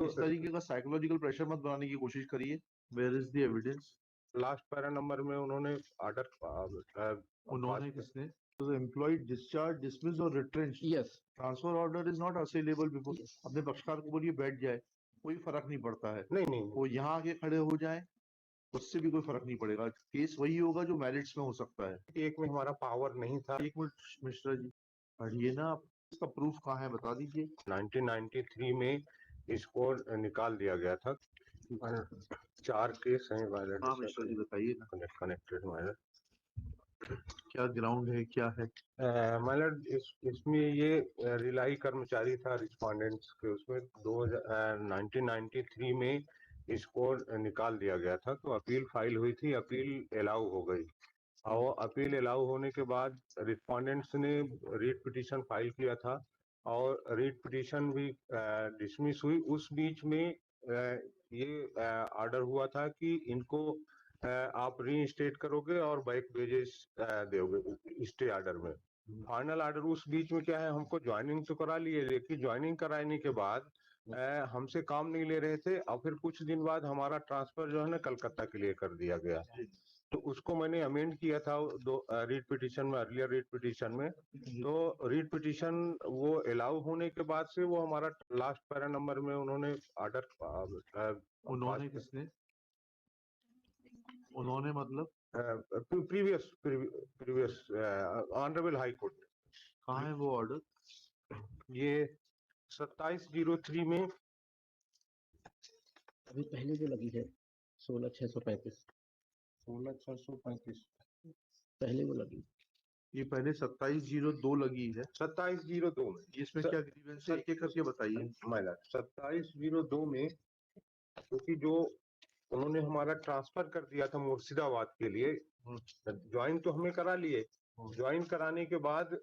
इस तरीके का साइकोलॉजिकल प्रेशर मत बनाने की कोशिश करिए। Where is the evidence? Last para number में उन्होंने ऑर्डर उन्होंने किसने? एम्प्लॉय डिस्चार्ज, डिसमिस और retrench. Yes, transfer order is not assailable before. अपने पक्षकार को बोलिए बैठ जाए, कोई फर्क नहीं पड़ता है। नहीं नहीं वो यहाँ आके खड़े हो जाए, उससे भी कोई फर्क नहीं पड़ेगा। केस वही होगा जो मैरिट्स में हो सकता है। एक में हमारा पावर नहीं था। एक मिनट मिश्रा जी, पढ़िए ना आप, इसका प्रूफ कहाँ है बता दीजिए। 1993 में इसको निकाल दिया गया था। 4 केस हैं वायलेट। हाँ मिश्रा जी बताइए ना, कनेक्टेड वायलेट क्या ग्राउंड है, क्या है? मतलब इसमें ये रिलाई कर्मचारी था रिस्पोंडेंट्स के, उसमें 1993 में इसको निकाल दिया गया था। तो अपील फाइल हुई थी, अपील अलाउ हो गई और अपील अलाउ होने के बाद रिस्पोंडेंट्स ने रीट पिटीशन फाइल किया था और रीट पिटीशन भी डिसमिस हुई। उस बीच में ये ऑर्डर हुआ था कि इनको आप रीइंस्टेट करोगे और बैक वेजेस दोगे स्टे ऑर्डर में। फाइनल ऑर्डर उस बीच में क्या है, हमको ज्वाइनिंग तो करा लिए, लेकिन ज्वाइनिंग कराने के बाद हमसे काम नहीं ले रहे थे और फिर कुछ दिन बाद हमारा ट्रांसफर जो है ना कलकत्ता के लिए कर दिया गया। तो उसको मैंने अमेंड किया था रीट पिटीशन में, अर्लियर रीट पिटीशन में। तो रीट पिटीशन वो अलाउ होने के बाद से वो हमारा लास्ट पैरा नंबर में उन्होंने ऑर्डर उन्होंने किसने? उन्होंने मतलब प्रीवियस ऑनरेबल हाई कोर्ट। कहाँ है वो ऑर्डर? ये 2703 में अभी पहले जो लगी है 16,635 16,635 पहले वो लगी। ये पहले 2702 लगी है। 2702 में इसमें क्या ग्रीवेंस है, एक एक करके बताइए। 2702 में क्योंकि जो उन्होंने हमारा ट्रांसफर कर दिया था मुर्शिदाबाद के लिए, ज्वाइन तो हमें करा लिए, ज्वाइन कराने के बाद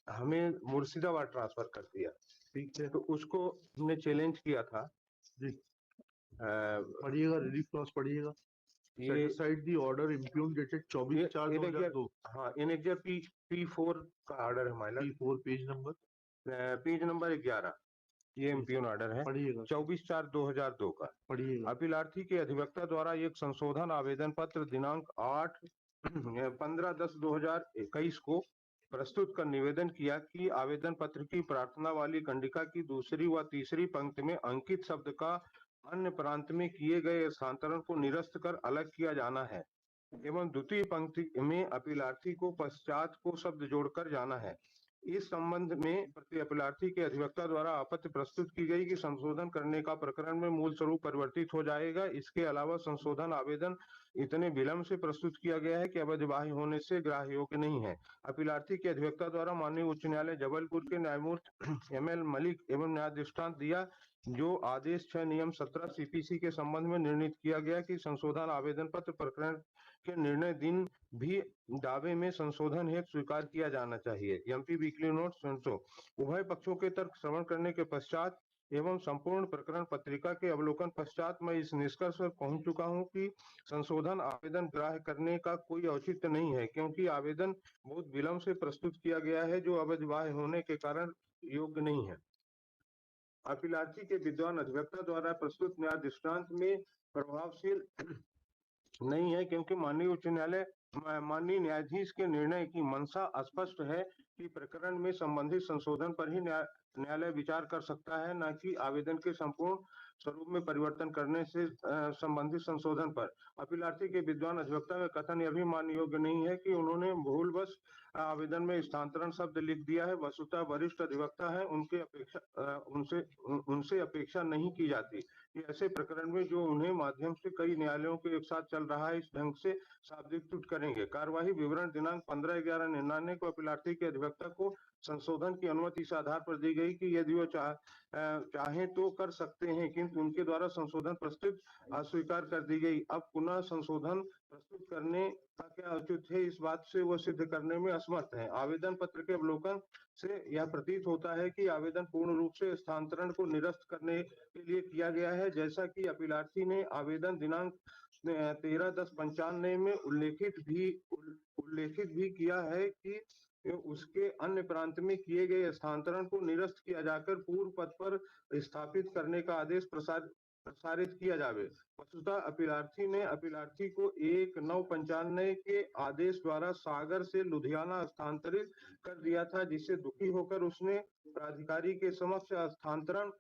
हमें मुर्शिदाबाद ट्रांसफर कर दिया। ठीक है, तो उसको हमने चैलेंज किया था। जी पढ़िएगा, रिलीफ क्लॉज पढ़िएगा। ये set aside the order impugned dated 24/4/2002। हाँ, एनेक्जर P4 का ऑर्डर है हमारा। P4 पेज नंबर 11 ये इम्प्यून ऑर्डर है, पढ़िएगा। 24/4/2002 का। पढ़िएगा। अपीलार्थी के अधिवक्ता द्वारा एक संशोधन आवेदन पत्र दिनांक 15/10/2021 को प्रस्तुत कर निवेदन किया कि आवेदन पत्र की प्रार्थना वाली कंडिका की दूसरी व तीसरी पंक्ति में अंकित शब्द का अन्य प्रांत में किए गए स्थानांतरण को निरस्त कर अलग किया जाना है एवं द्वितीय पंक्ति में अपीलार्थी को पश्चात को शब्द जोड़कर जाना है। इस संबंध में प्रति अपीलार्थी के अधिवक्ता द्वारा आपत्ति प्रस्तुत की गई कि संशोधन करने का प्रकरण में मूल स्वरूप परिवर्तित हो जाएगा। इसके अलावा संशोधन आवेदन इतने विलंब से प्रस्तुत किया गया है कि अवधिबाह्य होने से ग्राह्य योग्य नहीं है। अपीलार्थी के अधिवक्ता द्वारा माननीय उच्च न्यायालय जबलपुर के न्यायमूर्ति ML मलिक एवं न्याय दृष्टांत दिया जो आदेश 6 नियम 17 CPC के संबंध में निर्णित किया गया कि संशोधन आवेदन पत्र प्रकरण के निर्णय दिन भी दावे में संशोधन हेतु स्वीकार किया जाना चाहिए। MP वीकली नोट संसो उभय पक्षों के तर्क श्रवण करने के पश्चात एवं संपूर्ण प्रकरण पत्रिका के अवलोकन पश्चात मैं इस निष्कर्ष पर पहुंच चुका हूं कि संशोधन आवेदन ग्राह्य करने का कोई औचित्य नहीं है, क्योंकि आवेदन बहुत विलंब से प्रस्तुत किया गया है जो अवधिबाह्य होने के कारण योग्य नहीं है। अपीलार्थी के विद्वान अधिवक्ता द्वारा प्रस्तुत न्याय दृष्टांत में प्रभावशील नहीं है, क्योंकि माननीय उच्च न्यायालय माननीय न्यायाधीश के निर्णय की मंशा स्पष्ट है कि प्रकरण में संबंधित संशोधन पर ही न्यायालय विचार कर सकता है, न कि आवेदन के संपूर्ण स्वरूप में परिवर्तन करने से संबंधित संशोधन पर। अपीलार्थी के विद्वान अधिवक्ता का कथन यह भी मान्य योग्य नहीं है कि उन्होंने भूलवश आवेदन में स्थानांतरण शब्द लिख दिया है। वस्तुतः वरिष्ठ अधिवक्ता है, उनसे अपेक्षा नहीं की जाती कि ऐसे प्रकरण में जो उन्हें माध्यम से कई न्यायालयों के एक साथ चल रहा है इस ढंग से शाब्दिक त्रुटि करेंगे। कार्यवाही विवरण दिनांक 15/11/99 को अपीलार्थी के अधिवक्ता को संशोधन की अनुमति इस आधार पर दी गई कि यदि वो चाहे तो कर सकते हैं, किंतु उनके द्वारा संशोधन प्रस्तुत अस्वीकार कर दी गई। अब पुनः संशोधन प्रस्तुत करने का क्या औचित्य है, इस बात से वो सिद्ध करने में असमर्थ है। आवेदन पत्र के अवलोकन से यह प्रतीत होता है कि आवेदन पूर्ण रूप से स्थानांतरण को निरस्त करने के लिए किया गया है, जैसा कि अपीलार्थी ने आवेदन दिनांक 13/10/95 में उल्लेखित भी किया है कि उसके अन्य प्रांत में किए गए स्थानांतरण को निरस्त किया जाकर पूर्व पद पर स्थापित करने का आदेश प्रसारित किया जावे। वस्तुतः अपीलार्थी को 1/9/95 के आदेश द्वारा सागर से लुधियाना स्थानांतरित कर दिया था, जिससे दुखी होकर उसने प्राधिकारी के समक्ष स्थानांतरण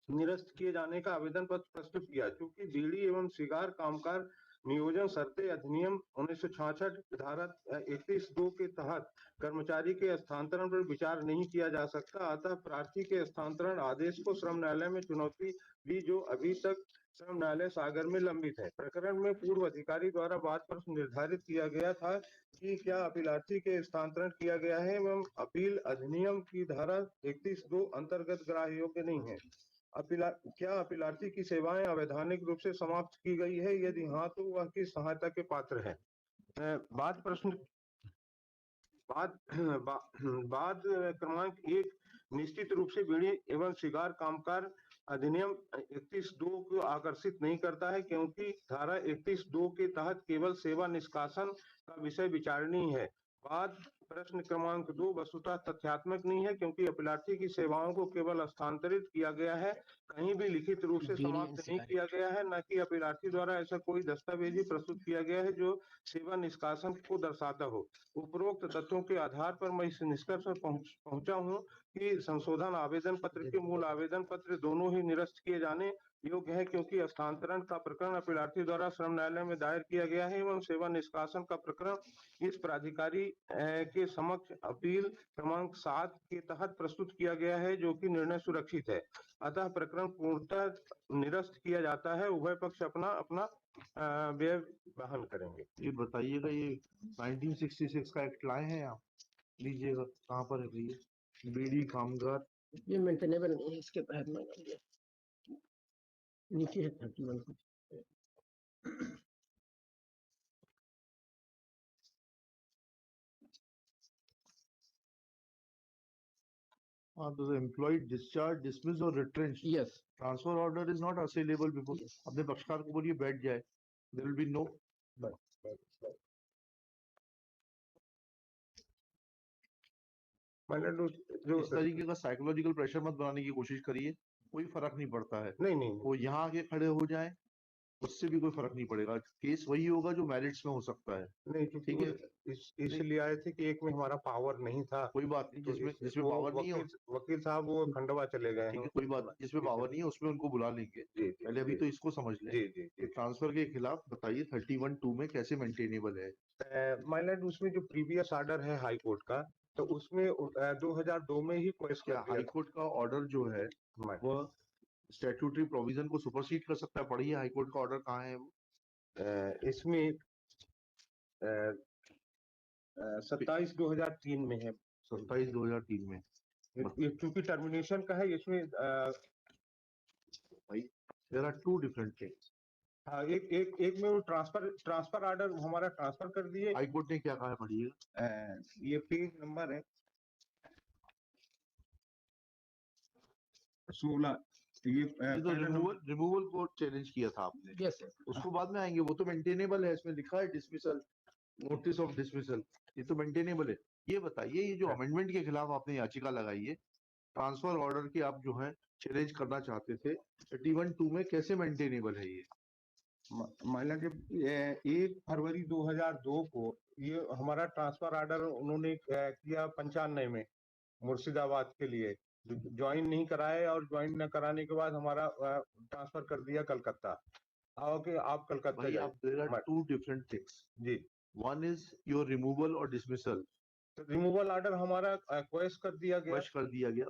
निरस्त किए जाने का आवेदन पत्र प्रस्तुत किया। चूंकि बीड़ी एवं सिगार कामगार नियोजन शर्तें अधिनियम 1966 धारा 31(2) के तहत कर्मचारी के स्थानांतरण पर विचार नहीं किया जा सकता, अतः प्रार्थी के स्थानांतरण आदेश को श्रम न्यायालय में चुनौती दी, जो अभी तक श्रम न्यायालय सागर में लंबित है। प्रकरण में पूर्व अधिकारी द्वारा बात पर निर्धारित किया गया था कि क्या अपीलार्थी के स्थानांतरण किया गया है एवं अपील अधिनियम की धारा 31(2) अंतर्गत ग्राह्य योग्य नहीं है। क्या अपीलार्थी की सेवाएं अवैधानिक रूप से समाप्त की गई है? यदि हाँ, तो वह किस सहायता के पात्र है? बाद क्रमांक 1 निश्चित रूप से बीड़ी एवं सिगार कामगार अधिनियम 31(2) को आकर्षित नहीं करता है, क्योंकि धारा 31(2) के तहत केवल सेवा निष्कासन का विषय विचारणीय है। बाद प्रश्न क्रमांक 2 वस्तुतः तथ्यात्मक नहीं है, क्योंकि अपीलार्थी की सेवाओं को केवल स्थानांतरित किया गया है, कहीं भी लिखित रूप से समाप्त नहीं किया गया है, न कि अपीलार्थी द्वारा ऐसा कोई दस्तावेजी प्रस्तुत किया गया है जो सेवा निष्कासन को दर्शाता हो। उपरोक्त तथ्यों के आधार पर मैं इस निष्कर्ष पर पहुंचा हूं कि संशोधन आवेदन पत्र के मूल आवेदन पत्र दोनों ही निरस्त किए जाने योग्य है, क्योंकि स्थानांतरण का प्रकरण अपीलार्थी द्वारा श्रम न्यायालय में दायर किया गया है एवं सेवा निष्कासन का प्रकरण इस प्राधिकारी के समक्ष अपील क्रमांक 7 के तहत प्रस्तुत किया गया है, जो कि निर्णय सुरक्षित है। अतः प्रकरण पूर्णतः निरस्त किया जाता है। उभय पक्ष अपना व्यय वहन करेंगे। ये बताइएगा, ये 1966 का एक्ट लाए हैं आप? लीजिएगा, कहाँ पर है ये? बीड़ी कामगार ये मेंटेनेबल नहीं है, इसके तहत मांगा गया नीचे है 31। तो the employee discharged, dismissed or retrenched. Yes. Transfer order is not assailable before. Yes. अपने पक्षकार को बोलिए बैठ जाए. There will be no. इस तरीके का साइकोलॉजिकल प्रेशर मत बनाने की कोशिश करिए, कोई फर्क नहीं पड़ता है। नहीं वो यहाँ आके खड़े हो जाए, उससे भी कोई फर्क नहीं पड़ेगा। केस वही होगा जो मैरिट्स में हो सकता है। नहीं, क्योंकि इसलिए आए थे कि एक में हमारा पावर नहीं था। कोई बात नहीं, जिसमें पावर नहीं है वकील साहब वो खंडवा चले गए हैं। कोई बात नहीं, जिसमें पावर नहीं है उसमें उनको बुला लेंगे। पहले अभी तो इसको समझ लें। ट्रांसफर के खिलाफ बताइए 31(2) में कैसे मेंटेनेबल है? माइलैंड उसमें जो प्रीवियस ऑर्डर है हाई कोर्ट का, तो उसमें 2002 में ही क्वेश्चन किया। हाई कोर्ट का ऑर्डर जो है वह स्टैट्यूटरी प्रोविजन को सुपरसीड कर सकता है। पढ़िए हाई कोर्ट का ऑर्डर कहाँ है वो? इसमें 27/2003 में है। 27/2003 में ये क्योंकि टर्मिनेशन का है, इसमें भाई there are two different things. हाँ, एक में वो ट्रांसफर ऑर्डर हमारा ट्रांसफर कर दिए। हाई कोर्ट ने क्या कहा, पढ़िएगा। ये पेज नंबर है 16। ये तो रिमूवल को चैलेंज किया था आपने। Yes sir. उसको बाद में आएंगे, वो तो मेंटेनेबल है। इसमें लिखा है डिसमिसल, नोटिस ऑफ डिसमिसल, ये तो मेंटेनेबल है। ये बताइए, ये जो अमेंडमेंट के खिलाफ आपने याचिका लगाई है, ट्रांसफर ऑर्डर की आप जो है चैलेंज करना चाहते थे, 31(2) में कैसे मेंटेनेबल है ये? माइलैंड 1 फरवरी 2002 को ये हमारा ट्रांसफर ऑर्डर उन्होंने किया 95 में मुर्शिदाबाद के लिए, ज्वाइन नहीं कराए और ज्वाइन न कराने के बाद हमारा ट्रांसफर कर दिया कलकत्ता। ओके, आप कलकत्ता भाई, आप there are two different things जी। वन इज योर रिमूवल और डिसमिसल। तो रिमूवल ऑर्डर हमारा क्वेश कर दिया गया।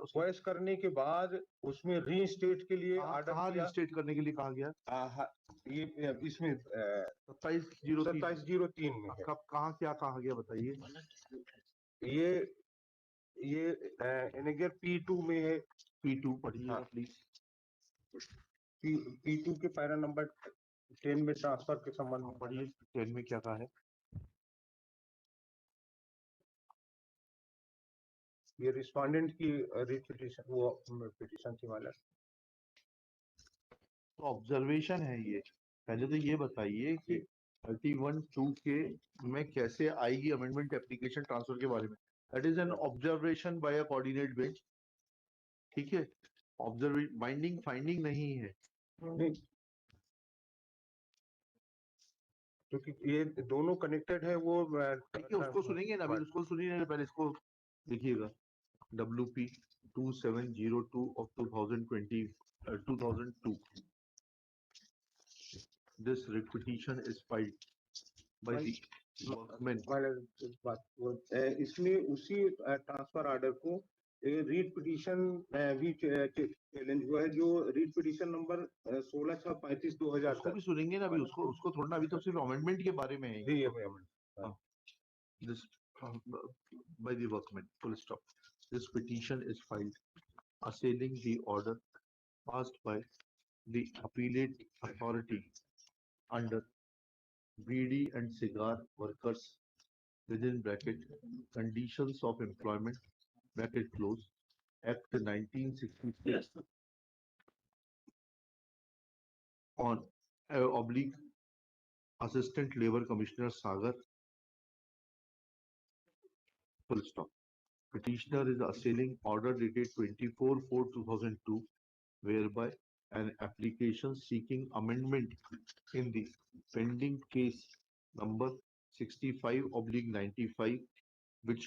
क्वेश करने के बाद उसमें रीइंस्टेट के लिए ऑर्डर किया। रीइंस्टेट करने के लिए कहा गया? ये इसमें 27/03 में है। कब, कहाँ, क्या कहा गया बताइए? ये एनेगर P2 में है। P2 पढ़िए प्लीज। P2 के पैरा नंबर 10 में ट्रांसफर के संबंध में पढ़िए। 10 में क्या कहा है? ये रिस्पोंडेंट की रिपिटिशन, वो पिटीशन थी वाला। तो ऑब्जर्वेशन है ये। पहले तो ये बताइए कि 31(2) के में कैसे आएगी अमेंडमेंट एप्लीकेशन ट्रांसफर के बारे में। That is an observation by a coordinate bench. ठीक है, ऑब्जर्व बाइंडिंग फाइंडिंग नहीं है. नहीं, क्योंकि ये दोनों कनेक्टेड है वो ठीक है, उसको सुनेंगे ना, अभी उसको सुनिए, पहले इसको देखिएगा. WP 2702 of 2002. This repetition is filed by the workmen. इसमें उसी ट्रांसफर ऑर्डर को रीड पिटीशन भी चैलेंज हुआ है, जो रीड पिटीशन नंबर 16/6/35/2000 उसको भी सुनेंगे ना, अभी उसको थोड़ा ना, अभी तो सिर्फ अमेंडमेंट के बारे में है. This by the workmen, full stop. This petition is filed assailing the order passed by the appellate authority under Beedi and Cigar Workers within bracket Conditions of Employment bracket close Act 1966 on oblique Assistant Labor Commissioner Sagar, full stop. Petitioner is assailing order dated 24/4/2002, whereby an application seeking amendment in the pending case number 65/95, which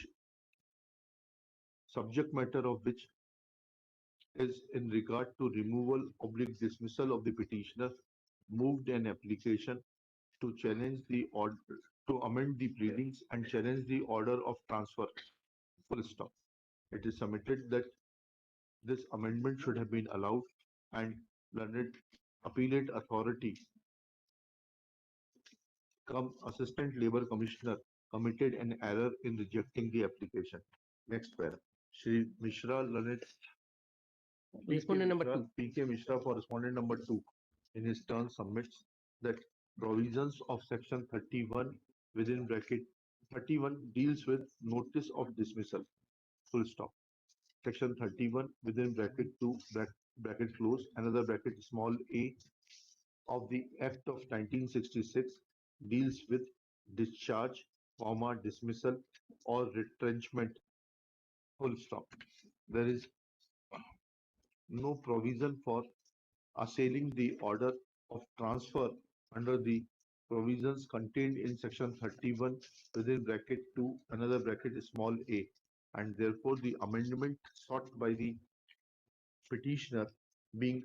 subject matter of which is in regard to removal/dismissal of the petitioner, moved an application to challenge the order, to amend the pleadings and challenge the order of transfer. Full stop. It is submitted that this amendment should have been allowed, and learned appellate authority cum Assistant Labor Commissioner committed an error in rejecting the application. Next paragraph. Shri Mishra learned Respondent number 2. P.K. Mishra for respondent number 2 in his turn submits that provisions of section 31 within bracket 31 deals with notice of dismissal. Full stop. Section 31 within bracket 2 bracket close another bracket small a of the Act of 1966 deals with discharge, dismissal or retrenchment. Full stop. There is no provision for assailing the order of transfer under the provisions contained in section 31 within bracket 2 another bracket small a, and therefore the amendment sought by the petitioner being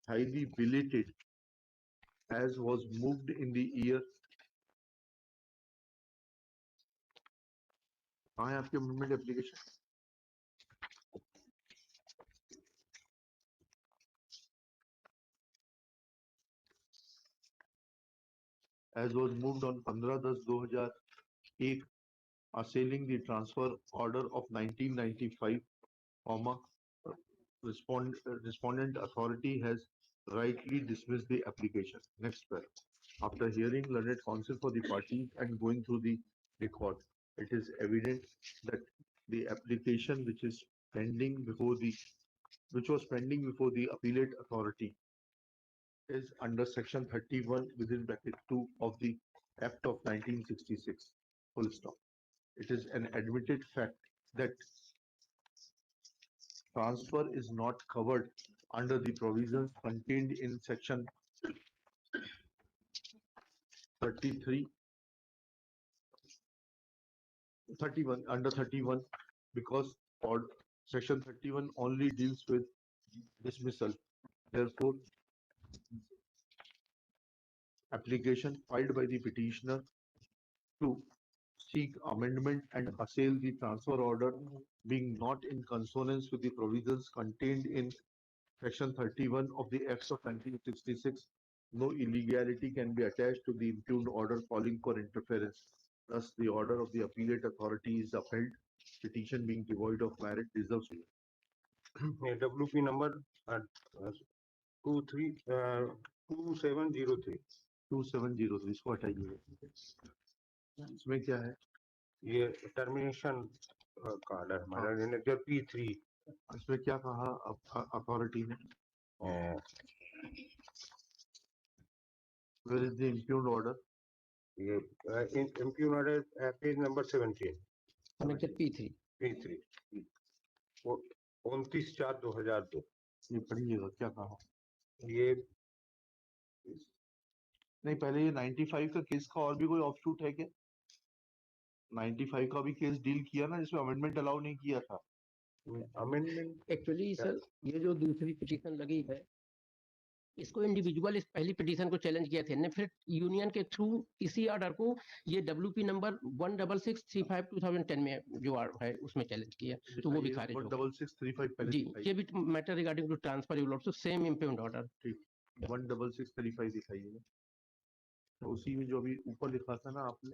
highly belated as was moved in the year. कहाँ है आपकी amendment application? As was moved on 15/10/2001, assailing the transfer order of 1995, respondent authority has rightly dismissed the application. Next paragraph. After hearing learned counsel for the parties and going through the record, it is evident that the application which was pending before the appellate authority is under section 31 within bracket 2 of the Act of 1966. Full stop. It is an admitted fact that transfer is not covered under the provisions contained in section 31 under 31 because section 31 only deals with dismissal. Therefore, application filed by the petitioner to seek amendment and assail the transfer order being not in consonance with the provisions contained in section 31 of the Act of 1966, no illegality can be attached to the impugned order calling for interference. Thus, the order of the appellate authority is upheld. Petition being devoid of merit deserves WP number 2703. 2703. इसको हटाइए. इसमें क्या है? ये termination का order हमारा manager P3. इसमें क्या कहा अथॉरिटी ने? Where is the impugned order? ये impugned order page number 17. Connected P3 P3 29/4/2002। ये पढ़िएगा क्या कहा। ये नहीं पहले ये 95 का केस का और भी कोई ऑफशूट है क्या? 95 का भी केस डील किया ना जिसमें अमेंडमेंट अलाउ नहीं किया था। अमेंडमेंट एक्चुअली सर ये जो दूसरी पिटीशन लगी है इसको इंडिविजुअल इस पहली पिटीशन को चैलेंज किया थे ने फिर यूनियन के थ्रू इसी ऑर्डर को ये WP नंबर 16635/2010 में जो है उसमें चैलेंज किया तो वो भी खारिज हो गया। 16635 पहले जी दिखाइए। ये भी matter regarding to transfer your lordship same impound order. 16635 दिखाइएगा। तो उसी में जो अभी ऊपर लिखा था ना आपने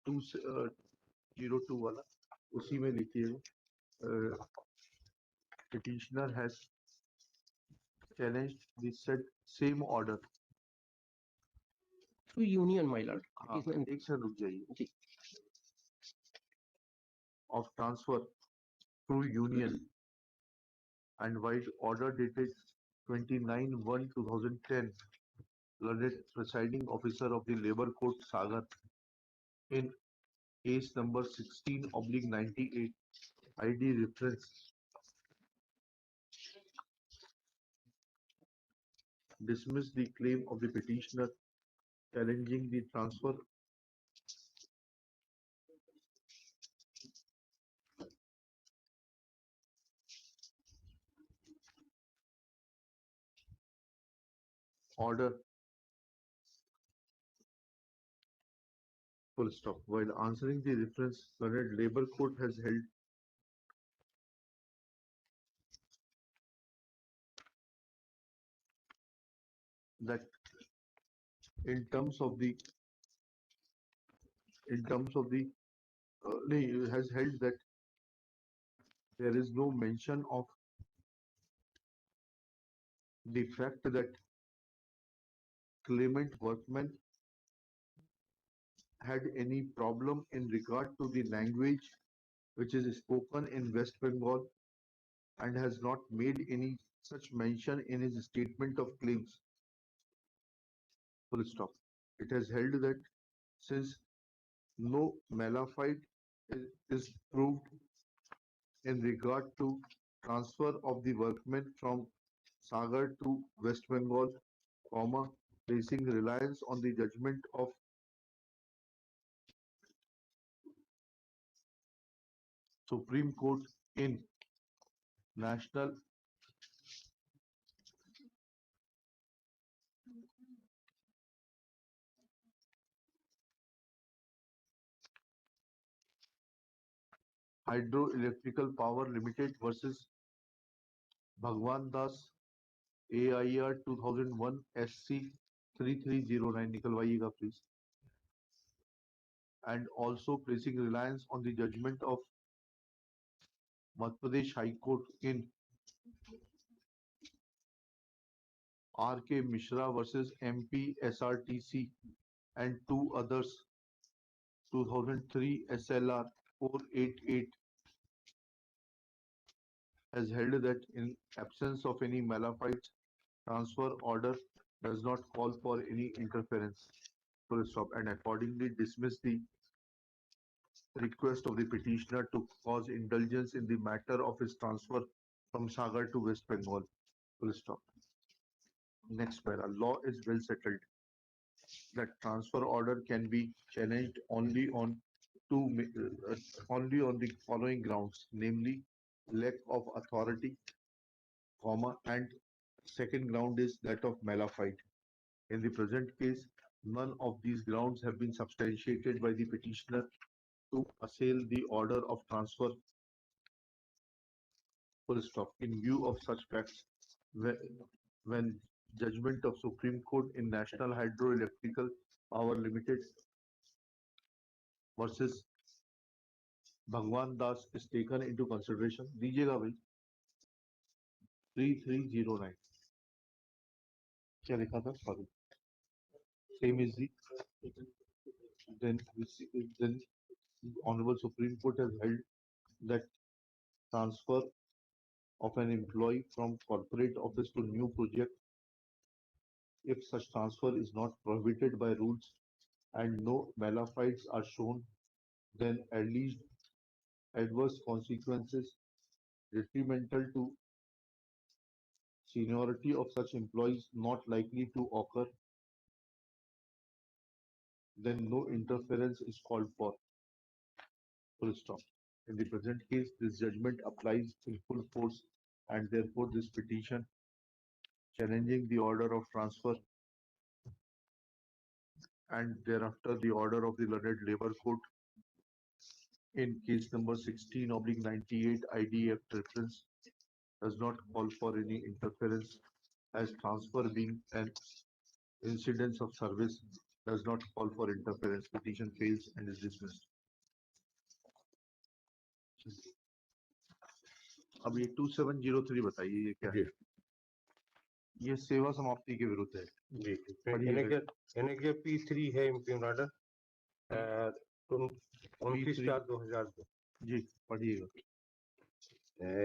202 वाला उसी में लिखिएगा petitioner has challenged the said same order। To union my lord. हाँ एक से रुक जाइए। जी of transfer to union and while order dated 29/1/2010 learned presiding officer of the labor court Sagar in case number 16/98 ID reference dismiss the claim of the petitioner challenging the transfer order full stop. While answering the reference, learned labor court has held that in terms of the has held that there is no mention of the fact that claimant workman had any problem in regard to the language which is spoken in West Bengal and has not made any such mention in his statement of claims. Full stop. It has held that since no malafide is proved in regard to transfer of the workmen from Sagar to West Bengal, placing reliance on the judgment of Supreme Court in National Hydroelectrical Power Limited versus Bhagwan Das AIR 2001 SC 3309 निकलवाइएगा please. And also placing reliance on the judgment of Madhya Pradesh High Court in R.K. Mishra versus MP SRTC and two others 2003 SLR 488 has held that in absence of any malafide transfer order does not call for any interference. Full stop. And accordingly dismiss the request of the petitioner to cause indulgence in the matter of his transfer from Sagar to West Bengal. Full stop. Next para. Law is well settled that transfer order can be challenged only on only on the following grounds, namely lack of authority, and second ground is that of malafide. In the present case, none of these grounds have been substantiated by the petitioner to assail the order of transfer. Full stop. In view of such facts, when judgment of Supreme Court in National Hydroelectrical Power Limited versus Bhagwan Das is taken into consideration, दीजिएगा भाई 3309 क्या लिखा था? Sorry. Same is the then Honorable Supreme Court has held that transfer of an employee from corporate office to new project, if such transfer is not prohibited by rules and no malafides are shown, then alleged adverse consequences detrimental to seniority of such employees not likely to occur, then no interference is called for. Full stop. In the present case, this judgment applies in full force, and therefore this petition challenging the order of transfer and thereafter the order of the learned labor court in case number 16/98 ID Act reference does not call for any interference, as transfer being an incidence of service does not call for interference. Petition fails and is dismissed. अब ये 2703 बताइए ये क्या है? ये सेवा समाप्ति के विरुद्ध है। जी पढ़िएगा। इनके P3 है इम्प्यून ऑर्डर 29/4/2002। जी पढ़िएगा।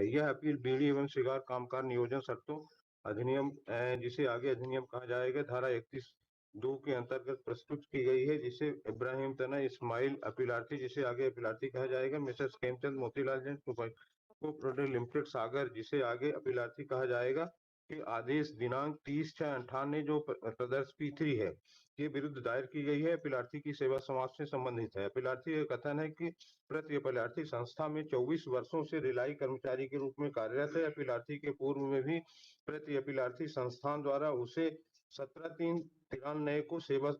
यह अपील बीड़ी एवं शिकार कामकाज नियोजन शर्तों अधिनियम जिसे आगे अधिनियम कहा जाएगा धारा 31(2) के अंतर्गत प्रस्तुत की गई है, जिसे इब्राहिम तना इस्माइल अपीलार्थी जिसे आगे अपीलार्थी कहा जाएगा, Mrs Khemchand Motilal Jain cooperative limited Sagar जिसे आगे अपीलार्थी कहा जाएगा के आदेश दिनांक 30/6/98 जो प्रदर्श P3 है के विरुद्ध दायर की गई है। अपीलार्थी की सेवा समाप्ति से संबंधित है। अपीलार्थी का कथन है कि प्रति अपीलार्थी संस्था में 24 वर्षों से रिलाई कर्मचारी के रूप में कार्यरत है। अपीलार्थी के पूर्व में भी प्रति अपीलार्थी संस्थान द्वारा उसे 17/3/93 को सेवा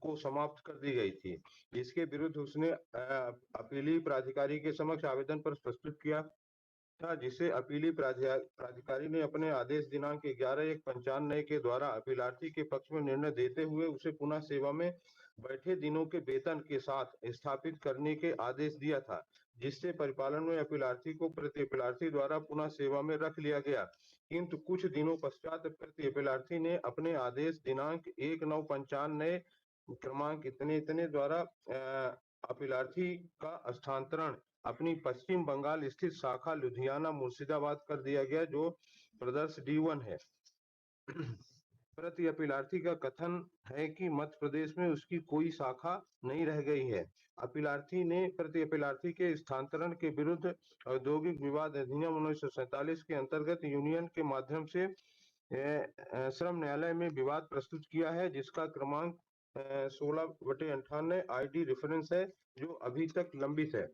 को समाप्त कर दी गई थी, जिसके विरुद्ध उसने अपीली प्राधिकारी के समक्ष आवेदन पर प्रस्तुत किया था, जिसे अपीली प्राधिकारी ने अपने आदेश दिनांक 11/1/95 के द्वारा अपीलार्थी के पक्ष में निर्णय देते हुए उसे पुनः सेवा में बैठे दिनों के वेतन के साथ स्थापित करने के आदेश दिया था, जिससे परिपालन में अपीलार्थी को प्रति अपीलार्थी द्वारा पुनः सेवा में रख लिया गया। किंतु कुछ दिनों पश्चात प्रति अपीलार्थी ने अपने आदेश दिनांक 1/9/95 क्रमांक इतने द्वारा अपीलार्थी का स्थानांतरण अपनी पश्चिम बंगाल स्थित शाखा लुधियाना मुर्शिदाबाद कर दिया गया, जो प्रदर्श D1 है। प्रति अपीलार्थी का कथन है कि मध्य प्रदेश में उसकी कोई शाखा नहीं रह गई है। अपीलार्थी ने प्रति अपीलार्थी के स्थानांतरण के विरुद्ध औद्योगिक विवाद अधिनियम 1947 के अंतर्गत यूनियन के माध्यम से श्रम न्यायालय में विवाद प्रस्तुत किया है, जिसका क्रमांक 16/98 ID रेफरेंस है, जो अभी तक लंबित है।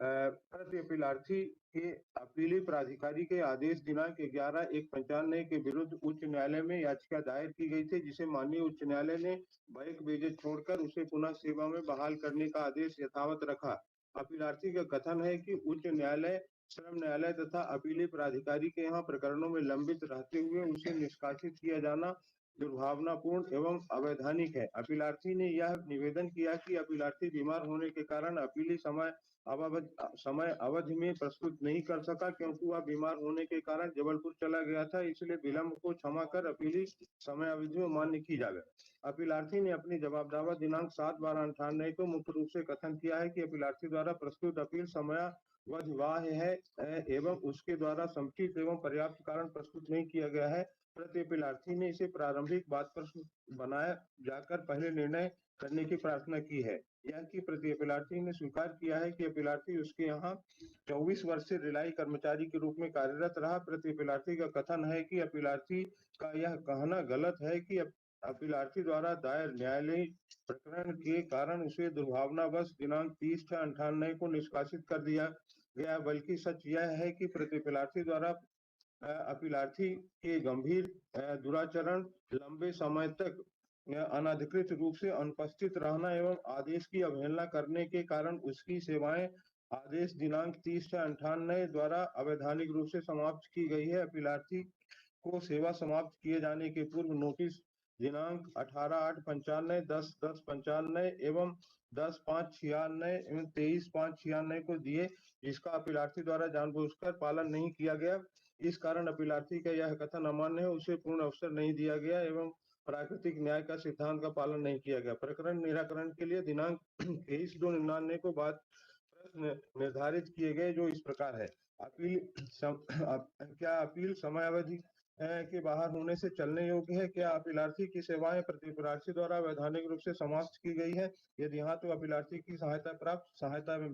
प्रति अपीलार्थी के अपीली प्राधिकारी के आदेश दिनांक 11/1/95 के विरुद्ध उच्च न्यायालय में याचिका दायर की गई थी, जिसे माननीय उच्च न्यायालय ने बैक बेजे छोड़कर उसे पुनः सेवा में बहाल करने का आदेश यथावत रखा। अपीलार्थी का कथन है कि उच्च न्यायालय, श्रम न्यायालय तथा अपीली प्राधिकारी के यहाँ प्रकरणों में लंबित रहते हुए उसे निष्कासित किया जाना दुर्भावनापूर्ण एवं अवैधानिक है। अपीलार्थी ने यह निवेदन किया कि अपीलार्थी बीमार होने के कारण अपीली समय अवधि में प्रस्तुत नहीं कर सका, क्योंकि वह बीमार होने के कारण जबलपुर चला गया था, इसलिए विलंब को क्षमा कर अपीली समय अवधि में मान्य की जावे। अपीलार्थी ने अपनी जवाब दावा दिनांक 7/12/98 को मुख्य रूप से कथन किया है कि अपीलार्थी द्वारा प्रस्तुत अपील समयावधि बाह्य है एवं उसके द्वारा समुचित एवं पर्याप्त कारण प्रस्तुत नहीं किया गया है। प्रति अपीलार्थी ने इसे प्रारंभिक बात पर बनाया जाकर पहले निर्णय करने की प्रार्थना की है। यह कि प्रति अपीलार्थी ने स्वीकार किया है कि अपीलार्थी उसके यहाँ 24 वर्ष से रिलाई कर्मचारी के रूप में कार्यरत रहा। प्रति अपीलार्थी का कथन है कि अपीलार्थी का यह कहना गलत है कि अपीलार्थी द्वारा दायर न्यायालयीय प्रकरण के कारण उसे दुर्भावनावश दिनांक 30/98 को निष्कासित कर दिया गया, बल्कि सच यह है कि प्रति अपीलार्थी द्वारा अपीलार्थी के गंभीर दुराचरण, लंबे समय तक अनधिकृत रूप से अनुपस्थित रहना एवं आदेश की अवहेलना करने के कारण उसकी सेवाएं आदेश दिनांक 30/98 द्वारा अवैधानिक रूप से समाप्त की गई है। अपीलार्थी को सेवा समाप्त किए जाने के पूर्व नोटिस दिनांक 18/8/95, 10/10/95 एवं 10/5/96 एवं 23/5/96 को दिए, जिसका अपीलार्थी द्वारा जानबूझकर पालन नहीं किया गया। इस कारण अपीलार्थी का यह कथन अमान्य है, उसे पूर्ण अवसर नहीं दिया गया एवं प्राकृतिक न्याय का सिद्धांत का पालन नहीं किया गया। प्रकरण निराकरण के लिए दिनांक 23/2/99 को बाद प्रश्न निर्धारित किए गए, जो इस प्रकार है। क्या अपील समयावधि के बाहर होने से चलने योग्य है? क्या अपीलार्थी की सेवाएं प्रति अपीलार्थी द्वारा वैधानिक रूप से समाप्त की गई है? यदि हाँ, तो अपीलार्थी की सहायता में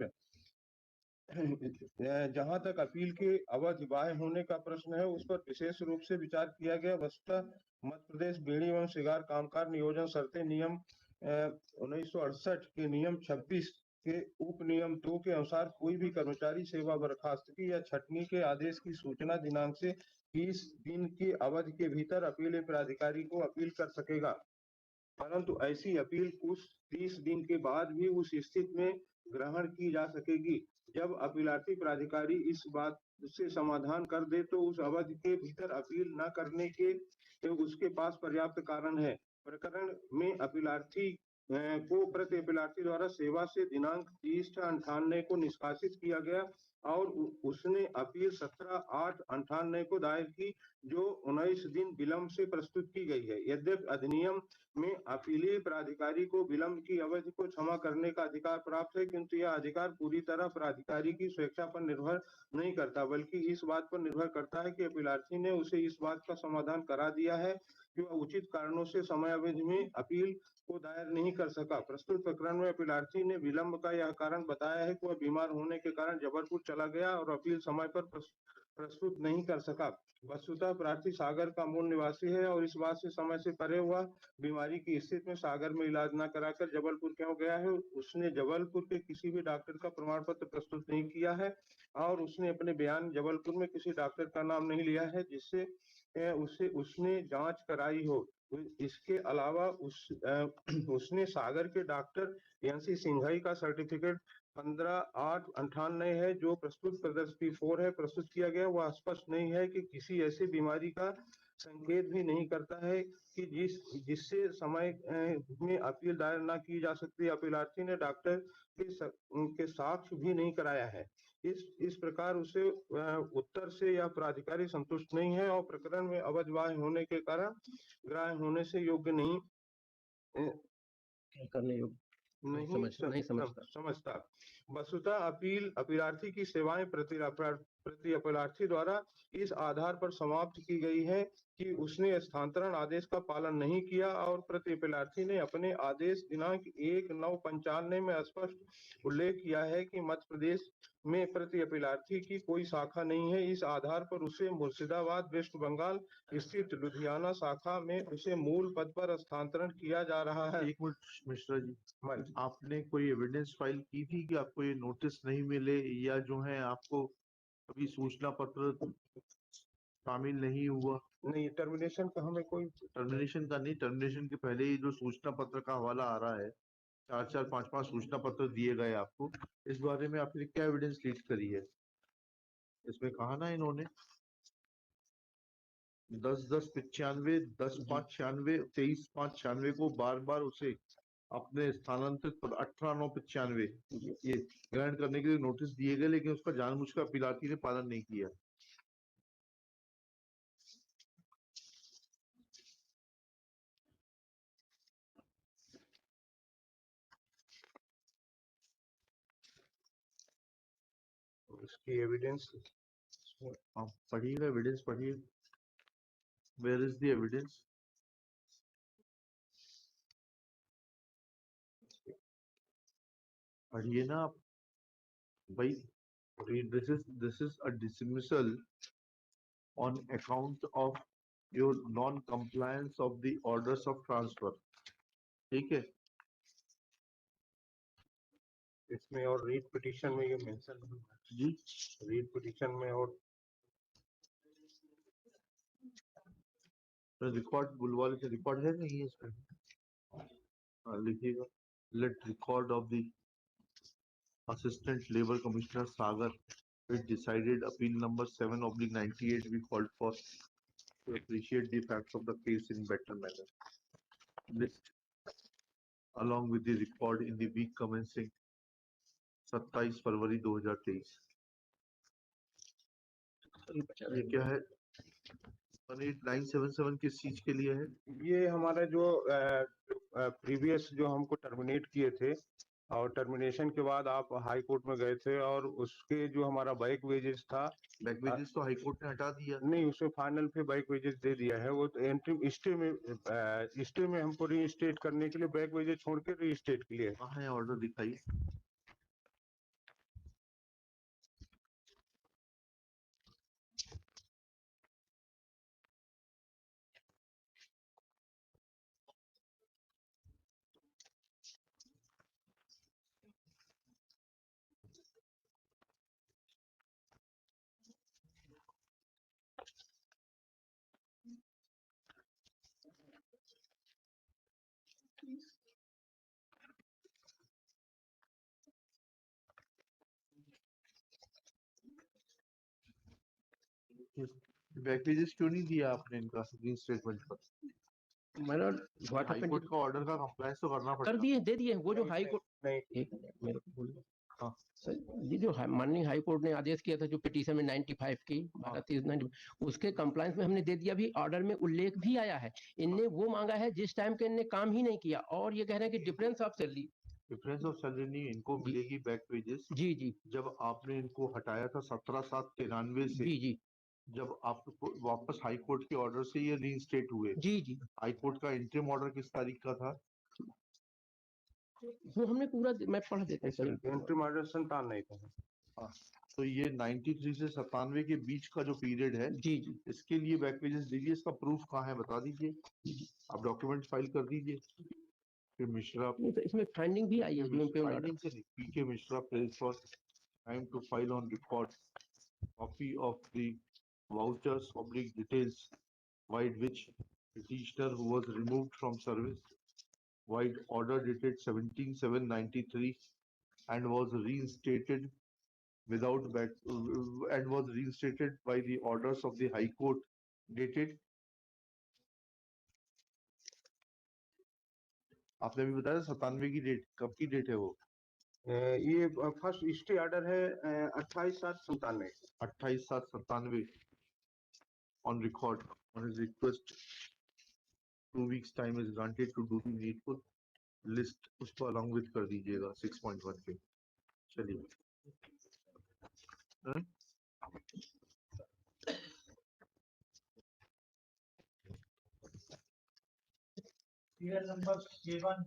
जहां तक अपील के अवधि बाह्य होने का प्रश्न है, उस पर विशेष रूप से विचार किया गया। वस्तुतः मध्य प्रदेश बीड़ी एवं सिगार कामगार नियोजन शर्तें नियम 1968 के नियम 26 के उप नियम 2 के अनुसार कोई भी कर्मचारी सेवा बर्खास्तगी या छटनी के आदेश की सूचना दिनांक से 30 दिन की अवधि के भीतर अपील प्राधिकारी को अपील कर सकेगा, परंतु ऐसी अपील उस 30 दिन के बाद भी उस स्थिति में ग्रहण की जा सकेगी जब अपीलार्थी प्राधिकारी इस बात से समाधान कर दे तो उस अवधि के भीतर अपील न करने के उसके पास पर्याप्त कारण है। प्रकरण में अपीलार्थी को प्रति अपीलार्थी द्वारा सेवा से दिनांक 30/8/98 को निष्कासित किया गया और उसने अपील 17/8/98 को दायर की, जो 19 दिन विलंब से प्रस्तुत की गई है। यद्यपि अधिनियम में अपीलीय प्राधिकारी को विलंब की अवधि को क्षमा करने का अधिकार प्राप्त है, किंतु यह अधिकार पूरी तरह प्राधिकारी की स्वेच्छा पर निर्भर नहीं करता, बल्कि इस बात पर निर्भर करता है कि अपीलार्थी ने उसे इस बात का समाधान करा दिया है कि वह उचित कारणों से समयावधि में अपील को दायर नहीं कर सका। प्रस्तुत प्रकरण में अपीलार्थी ने विलंब का यह कारण बताया है कि वह बीमार होने के कारण जबलपुर चला गया और अपील समय पर प्रस्तुत नहीं कर सका। वस्तुतः प्रार्थी सागर का मूल निवासी है और इस बात से समय से परे हुआ बीमारी की स्थिति में सागर में इलाज न कराकर जबलपुर क्यों गया है। उसने जबलपुर के किसी भी डॉक्टर का प्रमाण पत्र प्रस्तुत नहीं किया है और उसने अपने बयान जबलपुर में किसी डॉक्टर का नाम नहीं लिया है जिससे उसने जांच कराई हो। इसके अलावा उसने सागर के डॉक्टर एनसी सिंघाई का सर्टिफिकेट 15/8/98 है जो प्रस्तुत प्रदर्शनी 4 है प्रस्तुत किया गया। वह स्पष्ट नहीं है कि किसी ऐसी बीमारी का संकेत भी नहीं करता है कि जिससे समय में अपील दायर न की जा सकती। अपीलार्थी ने डॉक्टर के साक्ष्य भी नहीं कराया है। इस प्रकार उसे उत्तर से यह प्राधिकारी संतुष्ट नहीं है और प्रकरण में अवधि बाह्य होने के कारण ग्राह्य होने से योग्य नहीं करने योग्य नहीं समझता। वस्तुतः अपीलार्थी की सेवाएं प्रति अपीलार्थी द्वारा इस आधार पर समाप्त की गई है कि उसने स्थानांतरण आदेश का पालन नहीं किया और प्रति अपीलार्थी ने अपने आदेश दिनांक 1/9/95 में स्पष्ट उल्लेख किया है कि मध्य प्रदेश में प्रति अपीलार्थी की कोई शाखा नहीं है। इस आधार पर उसे मुर्शिदाबाद वेस्ट बंगाल स्थित लुधियाना शाखा में उसे मूल पद पर स्थानांतरण किया जा रहा है। एक मिनट मिश्रा जी, आपने कोई एविडेंस फाइल की थी कि आपको ये नोटिस नहीं मिले या जो है आपको अभी सूचना पत्र शामिल नहीं हुआ? नहीं, टर्मिनेशन का हमें कोई टर्मिनेशन का नहीं, टर्मिनेशन के पहले ही जो सूचना पत्र का हवाला आ रहा है, 4-4 5-5 सूचना पत्र दिए गए आपको, इस बारे में आपने क्या एविडेंस लीड करी है? इसमें कहा ना इन्होंने 10/10/95, 10/5/96, 23/5/96 को बार बार उसे अपने स्थानांतरित 18/9/95 ये ग्रहण करने के लिए नोटिस दिए गए, लेकिन उसका जानबूझकर अपीलार्थी ने पालन नहीं किया। उसकी एविडेंस आप पढ़िएगा, एविडेंस पढ़िए। Where is the evidence? पढ़िए ना आप भाई। This is a dismissal on account of your non-compliance of the orders of transfer. ठीक है, इसमें और रीट पिटीशन में ये मेंशन जी, रीट पिटीशन में और रिकॉर्ड बुलवा लेते, रिकॉर्ड है नहीं है इसमें? हाँ, लिखिएगा, let record of the assistant labour commissioner Sagar which decided appeal number 7/98 we called for to appreciate the facts of the case in better manner. List along with the record in the week commencing 27 फरवरी 2023। ये क्या है? 18977 किस चीज के लिए है? ये हमारा जो प्रीवियस जो हमको टर्मिनेट किए थे और टर्मिनेशन के बाद आप हाई कोर्ट में गए थे और उसके जो हमारा बैक वेजेस था, बैक वेजेस तो हाई कोर्ट ने हटा दिया। नहीं, उसमें फाइनल पे बैक वेजेस दे दिया है। वो एंट्री स्टे में हमको रीस्टेट करने के लिए बैक वेजेस छोड़ के रीस्टेट के लिए। कहाँ है ऑर्डर? दिखाइए। बैकपेजेस क्यों नहीं दिया आपने इनका रीइंस्टेटमेंट का? मेरा व्हाट हाई कोर्ट का ऑर्डर का कंप्लायंस तो करना कर पड़ेगा। दिए, दे दिए वो जो नहीं, हाई नहीं, कोर्ट। नहीं, एक मिनट मेरे को बोलिए। हाँ। सर ये जो माननीय हाई कोर्ट ने आदेश किया था जो पिटीशन में 95 की हाँ। 12/30 उसके कंप्लायंस में हमने दे दिया। भी ऑर्डर में उल्लेख भी आया है, इनने वो मांगा है जिस टाइम के इनने काम ही नहीं किया, और ये कह रहे हैं कि difference of salary. Difference of salary नहीं, इनको जी। मिलेगी बैक पेजेस। जी जी जब आपने इनको हटाया था 17/7/93 से, जी जी जब आप वापस हाई कोर्ट के ऑर्डर से ये रीइंस्टेट हुए, जी जी हाई कोर्ट का इंटरिम ऑर्डर किस तारीख का था? वो हमने पूरा मैं पढ़ देता हूँ सर। एंट्री मॉडल 97 नहीं था। तो ये 93 से 97 के बीच का जो पीरियड है, जी जी इसके लिए बैक पेजेस दीजिए। इसका प्रूफ कहाँ है बता दीजिए, आप डॉक्यूमेंट फाइल कर दीजिए। फिर मिश्रा नहीं, तो इसमें फाइंडिंग भी आई है जो इम्पेयर्ड ऑर्डर। फाइंडिंग से P K Mishra press for time to file on record copy of the vouchers oblique details void which petitioner who was removed from service void order dated 17/7/93 and was reinstated without back and was reinstated by the orders of the High Court dated, आपने अभी बताया 97 की date, कब की date है वो? ये first stay order है 28/7/97। 28/7/97 on record on his request 2 weeks time is granted to do the needful list, उसको along with कर दीजिएगा 6.1 पे। चलिए नंबर 7